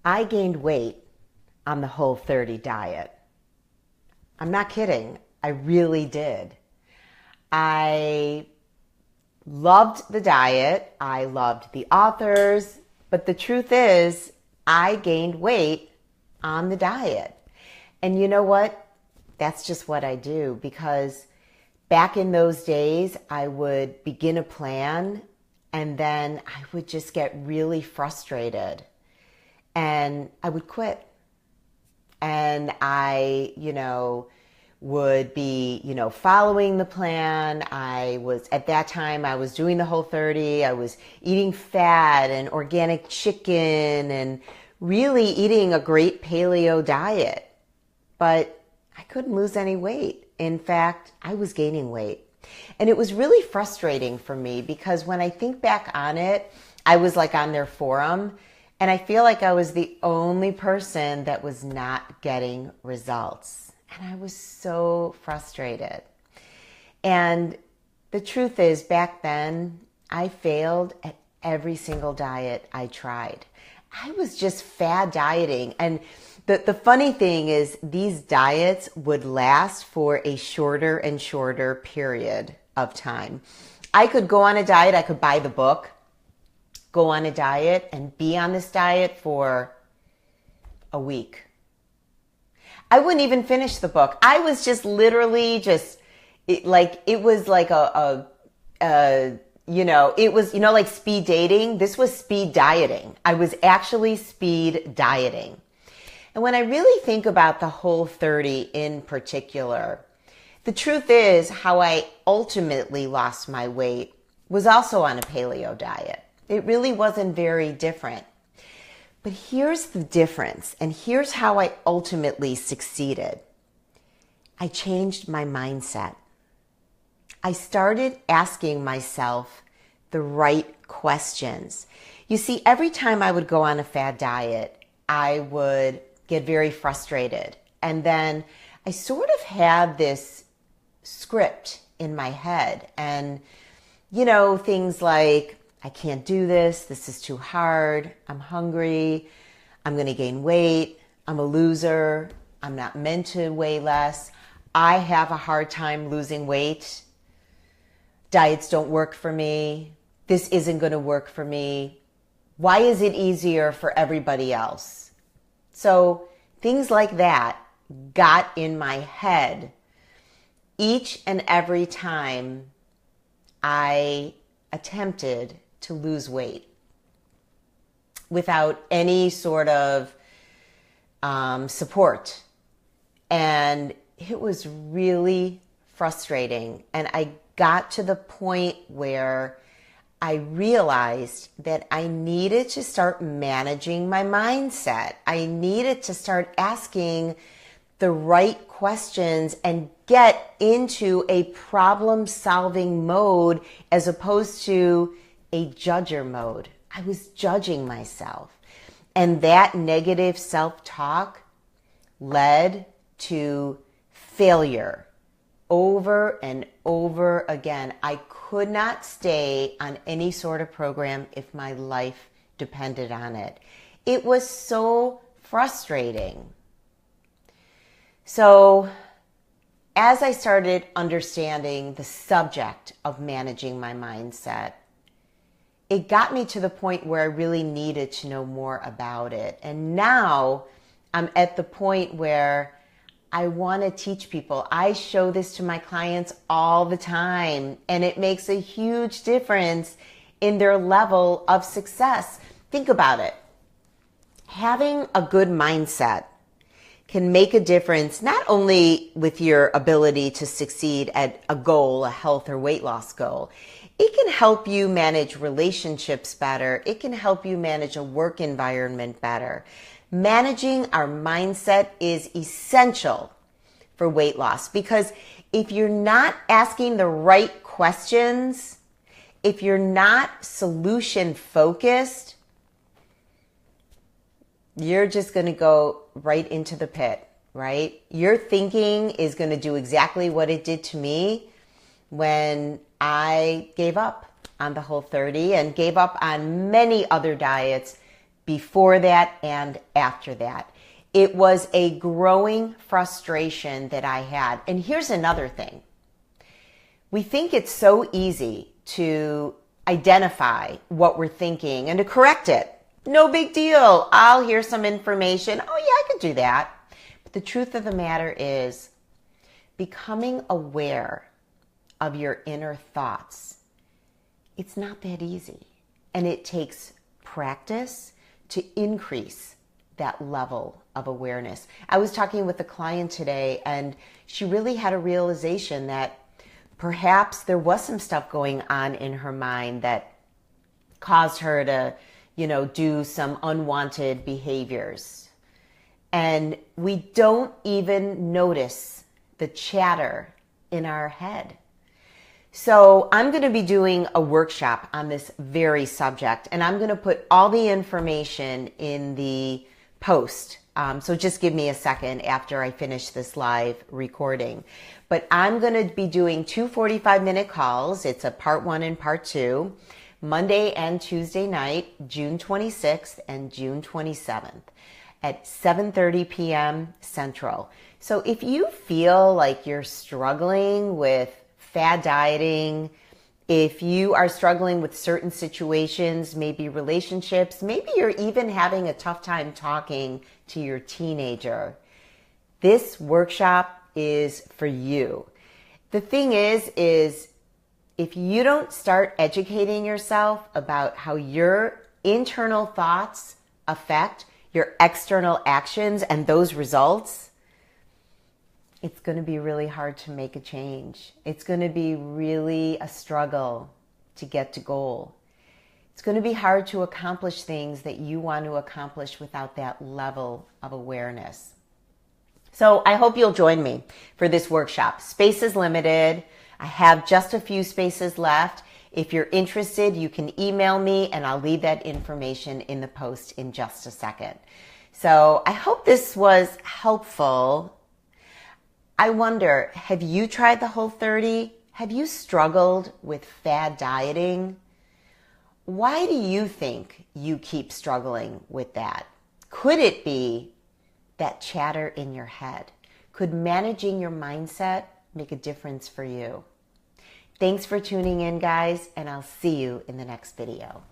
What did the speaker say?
I gained weight on the Whole30 diet. I'm not kidding. I really did. I loved the diet. I loved the authors. But the truth is, I gained weight on the diet. And you know what? That's just what I do, because back in those days, I would begin a plan and then I would just get really frustrated and I would quit. And I, would be, following the plan. At that time, I was doing the Whole30. I was eating fat and organic chicken and really eating a great paleo diet. But I couldn't lose any weight. In fact, I was gaining weight. And it was really frustrating for me because when I think back on it, I was like on their forum and I feel like I was the only person that was not getting results. And I was so frustrated. And the truth is, back then, I failed at every single diet I tried. I was just fad dieting. And the funny thing is, these diets would last for a shorter and shorter period of time. I could go on a diet, I could buy the book, go on a diet, and be on this diet for a week. I wouldn't even finish the book. I was just literally it was like like speed dating. This was speed dieting. I was actually speed dieting. And when I really think about the Whole30 in particular, the truth is how I ultimately lost my weight was also on a paleo diet. It really wasn't very different. But here's the difference, and here's how I ultimately succeeded. I changed my mindset. I started asking myself the right questions. You see, every time I would go on a fad diet, I would get very frustrated. And then I sort of had this script in my head. And, things like, I can't do this. This is too hard. I'm hungry. I'm going to gain weight. I'm a loser. I'm not meant to weigh less. I have a hard time losing weight. Diets don't work for me. This isn't going to work for me. Why is it easier for everybody else? So things like that got in my head each and every time I attempted to lose weight without any sort of support. And it was really frustrating. And I got to the point where I realized that I needed to start managing my mindset. I needed to start asking the right questions and get into a problem-solving mode as opposed to a judger mode. I was judging myself. And that negative self-talk led to failure over and over again. I could not stay on any sort of program if my life depended on it. It was so frustrating. So as I started understanding the subject of managing my mindset, it got me to the point where I really needed to know more about it. And now I'm at the point where I want to teach people. I show this to my clients all the time, and it makes a huge difference in their level of success. Think about it. Having a good mindset can make a difference not only with your ability to succeed at a goal, a health or weight loss goal. It can help you manage relationships better. It can help you manage a work environment better. Managing our mindset is essential for weight loss, because if you're not asking the right questions, if you're not solution focused, you're just going to go right into the pit, right? Your thinking is going to do exactly what it did to me when I gave up on the Whole30 and gave up on many other diets before that and after that. It was a growing frustration that I had. And here's another thing. We think it's so easy to identify what we're thinking and to correct it. No big deal. I'll hear some information. Oh, yeah, I could do that. But the truth of the matter is, becoming aware of your inner thoughts, it's not that easy. And it takes practice to increase that level of awareness. I was talking with a client today, and she really had a realization that perhaps there was some stuff going on in her mind that caused her to, do some unwanted behaviors. And we don't even notice the chatter in our head. So I'm going to be doing a workshop on this very subject, and I'm going to put all the information in the post. So just give me a second after I finish this live recording. But I'm going to be doing 2 45-minute calls. It's a part 1 and part 2, Monday and Tuesday night, June 26th and June 27th at 7:30 p.m. Central. So if you feel like you're struggling with fad dieting, if you are struggling with certain situations, maybe relationships, maybe you're even having a tough time talking to your teenager, this workshop is for you. The thing is if you don't start educating yourself about how your internal thoughts affect your external actions and those results, it's going to be really hard to make a change. It's going to be really a struggle to get to goal. It's going to be hard to accomplish things that you want to accomplish without that level of awareness. So I hope you'll join me for this workshop. Space is limited. I have just a few spaces left. If you're interested, you can email me and I'll leave that information in the post in just a second. So I hope this was helpful. I wonder, have you tried the Whole30? Have you struggled with fad dieting? Why do you think you keep struggling with that? Could it be that chatter in your head? Could managing your mindset make a difference for you? Thanks for tuning in, guys, and I'll see you in the next video.